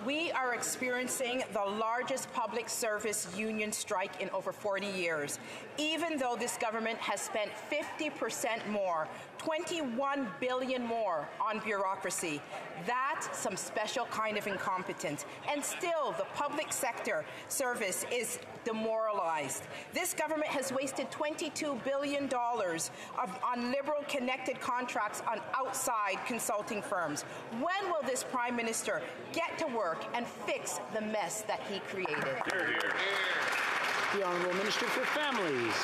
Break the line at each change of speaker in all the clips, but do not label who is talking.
We are experiencing the largest public service union strike in over 40 years, even though this government has spent 50% more, $21 billion more on bureaucracy. That's some special kind of incompetence. And still, the public sector service is demoralized. This government has wasted $22 billion on liberal connected contracts on outside consulting firms. When will this Prime Minister get to work and fix the mess that he created?
Hear, hear.
The Honourable Minister for Families.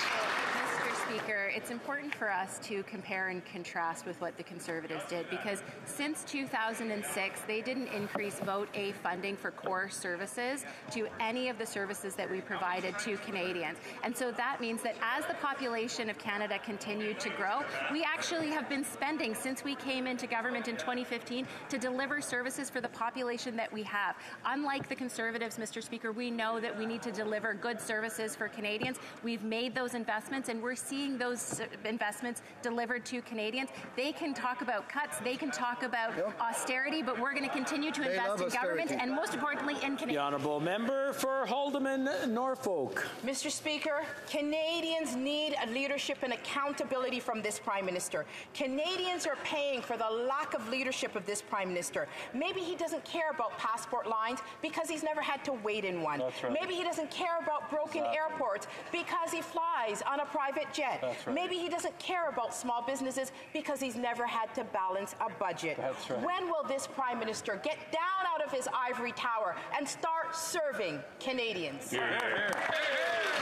Mr. Speaker, it's important for us to compare and contrast with what the Conservatives did, because since 2006, they didn't increase Vote A funding for core services to any of the services that we provided to Canadians. And so that means that as the population of Canada continued to grow, we actually have been spending since we came into government in 2015 to deliver services for the population that we have. Unlike the Conservatives, Mr. Speaker, we know that we need to deliver good services for Canadians. We've made those investments, and we're seeing those investments delivered to Canadians. They can talk about cuts, they can talk about austerity, but we're going to continue to invest in government and, most importantly, in Canadians.
The Honourable Member for Haldimand, Norfolk.
Mr. Speaker, Canadians need a leadership and accountability from this Prime Minister. Canadians are paying for the lack of leadership of this Prime Minister. Maybe he doesn't care about passport lines because he's never had to wait in one.
Right.
Maybe he doesn't care about broken airports because he flies on a private jet.
Right.
Maybe he doesn't care about small businesses because he's never had to balance a budget.
Right.
When will this Prime Minister get down out of his ivory tower and start serving Canadians?
Hear, hear.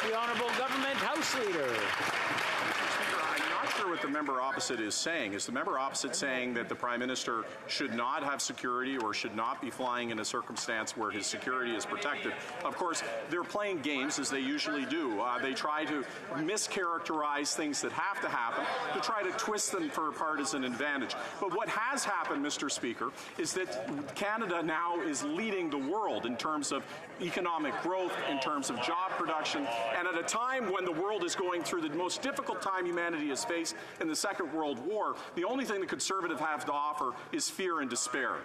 The Honourable Government House Leader.
I'm not sure what the member opposite is saying. Is the member opposite saying that the Prime Minister should not have security or should not be flying in a circumstance where his security is protected? Of course, they're playing games, as they usually do. They try to mischaracterize things that have to happen, to try to twist them for a partisan advantage. But what has happened, Mr. Speaker, is that Canada now is leading the world in terms of economic growth, in terms of job production, and at a time when the world is going through the most difficult time humanity has faced in the Second World War, the only thing the Conservatives have to offer is fear and despair.